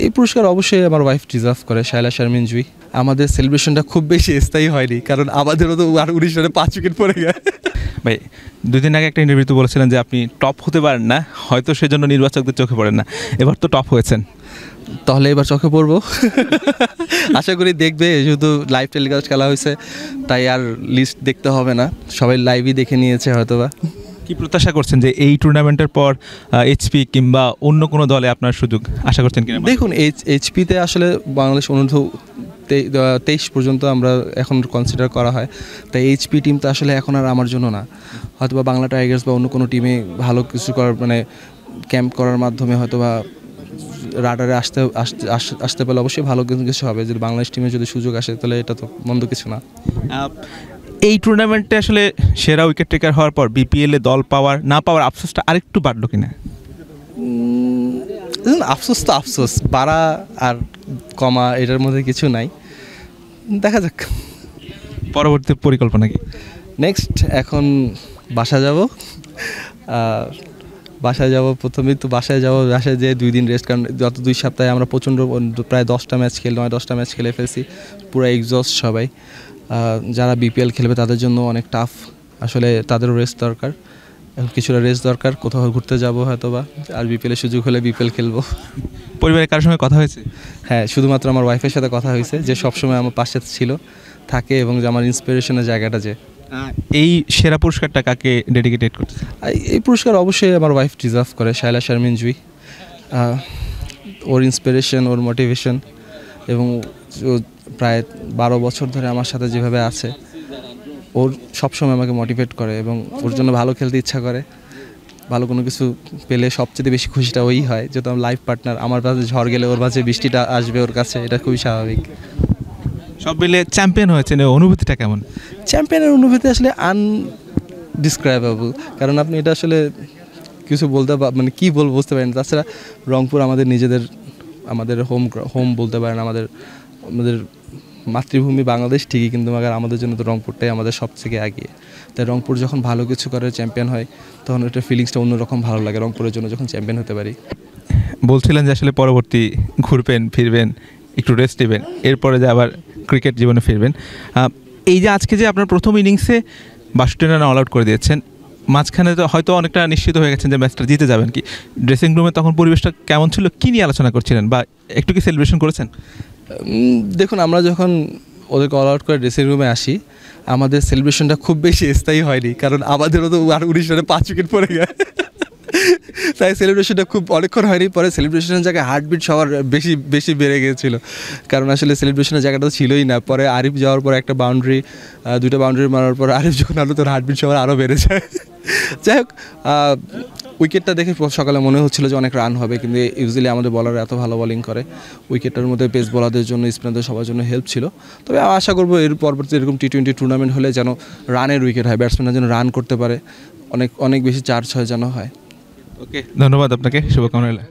এই পুরস্কার অবশ্যই আমার ওয়াইফ ডিজার্ভ করে, শায়লা শারমিন জুই। আমাদের সেলিব্রেশনটা খুব বেশি স্থায়ী হয়নি, কারণ আমাদেরও তো আর 19 রানে 5 উইকেট পড়ে গেছে। ভাই 2 দিন আগে একটা ইন্টারভিউতে বলেছিলেন যে আপনি টপ হতে পারেন না, হয়তো সেজন্য নির্বাচকদের চোখে পড়েন না। এবার তো টপ হয়েছেন, তাহলে এবার চোখে পড়বো। আশা করি দেখবে, যেহেতু লাইভ টেলিকাস্ট খেলা হয়েছে তাই আর লিস্ট দেখতে হবে না, সবাই লাইভই দেখে নিয়েছে হয়তোবা। কি প্রত্যাশা করছেন যে এই টুর্নামেন্টের পর এইচপি কিংবা অন্য কোনো দলে আপনার সুযোগ আশা করছেন কিনা? দেখুন, এইচপিতে আসলে বাংলাদেশ অনূর্ধ্ব 23 পর্যন্ত আমরা এখন কনসিডার করা হয়, তাই এইচপি টিম তো আসলে এখন আর আমার জন্য না। হয়তোবা বাংলা টাইগার্স বা অন্য কোনো টিমে ভালো কিছু করার মানে ক্যাম্প করার মাধ্যমে হয়তোবা রাডারে আসতে পারলে অবশ্যই ভালো কিছু হবে। যদি বাংলাদেশ টিমে যদি সুযোগ আসে তাহলে এটা তো মন্দ কিছু না। এই টুর্নামেন্টে আসলে সেরা উইকেট টেকার হওয়ার পর বিপিএলে দল না পাওয়ার আফসোসটা আরেকটু বাড়লো কিনা? আফসোস তো আফসোস, বাড়া আর কমা এটার মধ্যে কিছু নাই, দেখা যাক। পরবর্তী পরিকল্পনা কি? নেক্সট এখন বাসা যাব, প্রথমেই তো বাসায় যেয়ে 2 দিন রেস্ট, কারণ গত 2 সপ্তাহে আমরা প্রচণ্ড প্রায় 10টা ম্যাচ 9-10টা ম্যাচ খেলে ফেলছি, পুরো এক্সস্ট সবাই। যারা বিপিএল খেলবে তাদের জন্য অনেক টাফ, আসলে তাদেরও রেস্ট দরকার, কিছুটা রেস্ট দরকার। কোথাও ঘুরতে যাব হয়তোবা, আর বিপিএলের সুযোগ হলে বিপিএল খেলবো। পরিবারের কারোর সঙ্গে কথা হয়েছে? হ্যাঁ, শুধুমাত্র আমার ওয়াইফের সাথে কথা হয়েছে, যে সবসময় আমার পাশে ছিল থাকে এবং যে আমার ইন্সপিরেশনের জায়গাটা যে। এই সেরা পুরস্কারটা কাকে ডেডিকেটেড করতে? এই পুরস্কার অবশ্যই আমার ওয়াইফ ডিজার্ভ করে, শায়লা শারমিন জুই। ওর ইন্সপিরেশন, ওর মোটিভেশন এবং প্রায় 12 বছর ধরে আমার সাথে যেভাবে আছে, ওর সবসময় আমাকে মোটিভেট করে এবং ওর জন্য ভালো খেলতে ইচ্ছা করে। ভালো কোনো কিছু পেলে সবচেয়ে বেশি খুশিটা ওই হয়, যেহেতু আমার লাইফ পার্টনার। আমার কাছে ঝড় গেলে ওর কাছে বৃষ্টিটা আসবে, ওর কাছে এটা খুবই স্বাভাবিক। সব মিলে চ্যাম্পিয়ন হয়েছেন, অনুভূতিটা কেমন? চ্যাম্পিয়নের অনুভূতি আসলে আনডিসক্রাইবেবল, কারণ আপনি এটা আসলে কিছু বলতে মানে কী বলবো বুঝতে পারেন। তাছাড়া রংপুর আমাদের নিজেদের, আমাদের হোম বলতে পারেন, আমাদের মাতৃভূমি বাংলাদেশ ঠিকই, কিন্তু আমাদের জন্য তো রংপুরটাই আমাদের সবথেকে এগিয়ে। তাই রংপুর যখন ভালো কিছু করে চ্যাম্পিয়ন হয় তখন ওটার ফিলিংসটা অন্যরকম ভালো লাগে, রংপুরের জন্য যখন চ্যাম্পিয়ন হতে পারি। বলছিলেন যে আসলে পরবর্তী ঘুরবেন ফিরবেন, একটু রেস্ট নেবেন, এরপরে যে আবার ক্রিকেট জীবনে ফিরবেন। এই যে আজকে যে আপনার প্রথম ইনিংসে 62 রান অল আউট করে দিয়েছেন, মাঝখানে তো হয়তো অনেকটা নিশ্চিত হয়ে গেছেন যে ম্যাচটা জিতে যাবেন। কি ড্রেসিং রুমে তখন পরিবেশটা কেমন ছিল, কী নিয়ে আলোচনা করছিলেন বা একটু কি সেলিব্রেশন করেছেন? দেখুন, আমরা যখন ওদেরকে অল আউট করে ড্রেসিং রুমে আসি, আমাদের সেলিব্রেশনটা খুব বেশি স্থায়ী হয়নি, কারণ আমাদেরও তো আর 19 রানে 5 উইকেট পড়ে গেছে, তাই সেলিব্রেশনটা খুব অনেকক্ষণ হয়নি। পরে সেলিব্রেশনের জায়গায় হার্টবিট সবার বেশি বেড়ে গিয়েছিল, কারণ আসলে সেলিব্রেশনের জায়গাটা তো ছিলই না। পরে আরিফ যাওয়ার পর একটা বাউন্ডারি, 2টা বাউন্ডারি মারার পর আরিফ যখন আলো, তোর হার্টবিট সবার আরও বেড়ে যায়। যাই হোক, উইকেটটা দেখে সকালে মনে হচ্ছিল যে অনেক রান হবে, কিন্তু ইউজুয়ালি আমাদের বলাররা এত ভালো বোলিং করে, উইকেটটার মধ্যে পেস বোলারদের জন্য, স্পিনারদের সবার জন্য হেল্প ছিল। তবে আশা করবো এর পরবর্তী এরকম T20 টুর্নামেন্ট হলে যেন রানের উইকেট হয়, ব্যাটসম্যানরা যেন রান করতে পারে, অনেক বেশি 4-6 যেন হয়। ওকে, ধন্যবাদ আপনাকে, শুভকামনা।